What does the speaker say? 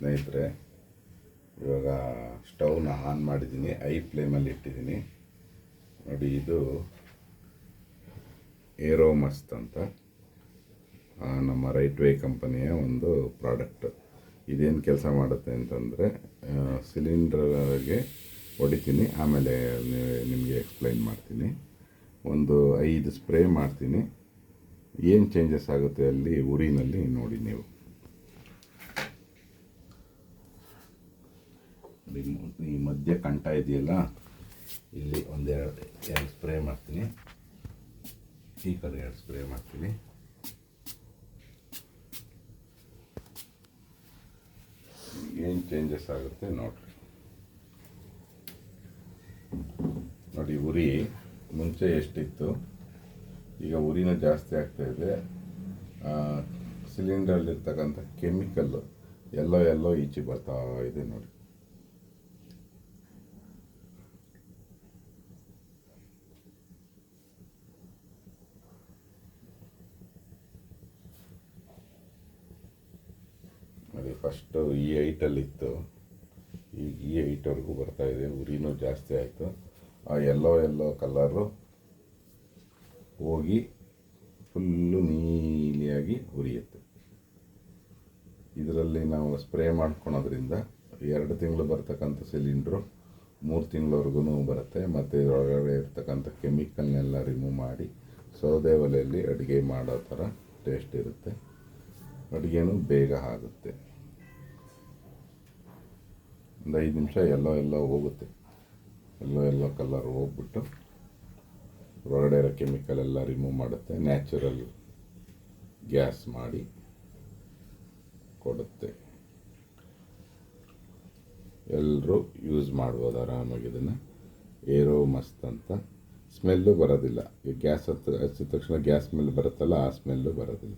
ಸ್ನೇಹಿತರೆ, ಇವಾಗ ಸ್ಟವ್ನ ಆನ್ ಮಾಡಿದ್ದೀನಿ, ಐ ಫ್ಲೇಮಲ್ಲಿ ಇಟ್ಟಿದ್ದೀನಿ ನೋಡಿ. ಇದು ಏರೋ ಮಸ್ತ್ ಅಂತ ನಮ್ಮ ರೈಟ್ ವೇ ಕಂಪನಿಯ ಒಂದು ಪ್ರಾಡಕ್ಟ್. ಇದೇನು ಕೆಲಸ ಮಾಡುತ್ತೆ ಅಂತಂದರೆ, ಸಿಲಿಂಡರ್ಗೆ ಹೊಡಿತೀನಿ, ಆಮೇಲೆ ನಿಮಗೆ ಎಕ್ಸ್ಪ್ಲೈನ್ ಮಾಡ್ತೀನಿ. ಒಂದು 5 ಸ್ಪ್ರೇ ಮಾಡ್ತೀನಿ. ಏನು ಚೇಂಜಸ್ ಆಗುತ್ತೆ ಅಲ್ಲಿ ಉರಿನಲ್ಲಿ ನೋಡಿ ನೀವು. ಈ ಮಧ್ಯ ಕಂಠ ಇದೆಯಲ್ಲ, ಇಲ್ಲಿ ಎರಡು ಸ್ಪ್ರೇ ಮಾಡ್ತೀನಿ, ಈ ಕಡೆ 2 ಸ್ಪ್ರೇ ಮಾಡ್ತೀನಿ. ಏನು ಚೇಂಜಸ್ ಆಗುತ್ತೆ ನೋಡ್ರಿ. ನೋಡಿ, ಉರಿ ಮುಂಚೆ ಎಷ್ಟಿತ್ತು, ಈಗ ಉರಿನೂ ಜಾಸ್ತಿ ಆಗ್ತಾ ಇದೆ. ಸಿಲಿಂಡರ್ಲಿರ್ತಕ್ಕಂಥ ಕೆಮಿಕಲ್ ಎಲ್ಲೋ ಈಚೆ ಬರ್ತಾ ಇದೆ ನೋಡಿ. ಅದೇ ಫಸ್ಟು ಈ ಹೈಟಲ್ಲಿತ್ತು, ಈಗ ಈ ಹೈಟ್ವರೆಗೂ ಬರ್ತಾಯಿದೆ. ಉರಿನೂ ಜಾಸ್ತಿ ಆಯಿತು. ಆ ಎಲ್ಲೋ ಕಲರು ಹೋಗಿ ಫುಲ್ಲು ನೀಲಿಯಾಗಿ ಉರಿಯುತ್ತೆ. ಇದರಲ್ಲಿ ನಾವು ಸ್ಪ್ರೇ ಮಾಡ್ಕೊಳೋದ್ರಿಂದ 2 ತಿಂಗಳು ಬರ್ತಕ್ಕಂಥ ಸಿಲಿಂಡ್ರು 3 ತಿಂಗಳವರೆಗೂ ಬರುತ್ತೆ. ಮತ್ತು ಇದರೊಳಗಡೆ ಇರ್ತಕ್ಕಂಥ ಕೆಮಿಕಲ್ನೆಲ್ಲ ರಿಮೂವ್ ಮಾಡಿ ಸೌದೆ ಒಲೆಯಲ್ಲಿ ಅಡುಗೆ ಮಾಡೋ ಥರ ಟೇಸ್ಟ್ ಇರುತ್ತೆ. ಅಡುಗೆನೂ ಬೇಗ ಆಗುತ್ತೆ. ಒಂದು 5 ನಿಮಿಷ ಎಲ್ಲೋ ಹೋಗುತ್ತೆ. ಎಲ್ಲೋ ಕಲರ್ ಹೋಗ್ಬಿಟ್ಟು ಹೊರಗಡೆ ಇರೋ ಕೆಮಿಕಲ್ ಎಲ್ಲ ರಿಮೂವ್ ಮಾಡುತ್ತೆ. ನ್ಯಾಚುರಲ್ ಗ್ಯಾಸ್ ಮಾಡಿ ಕೊಡುತ್ತೆ. ಎಲ್ಲರೂ ಯೂಸ್ ಮಾಡ್ಬೋದು ಆರಾಮಾಗಿ ಇದನ್ನು. ಏರೋ ಮಸ್ತ್ ಅಂತ. ಸ್ಮೆಲ್ಲು ಬರೋದಿಲ್ಲ. ಈ ಗ್ಯಾಸ್ ಹಚ್ಚಿದ ತಕ್ಷಣ ಗ್ಯಾಸ್ ಸ್ಮೆಲ್ ಬರುತ್ತಲ್ಲ, ಆ ಸ್ಮೆಲ್ಲು ಬರೋದಿಲ್ಲ.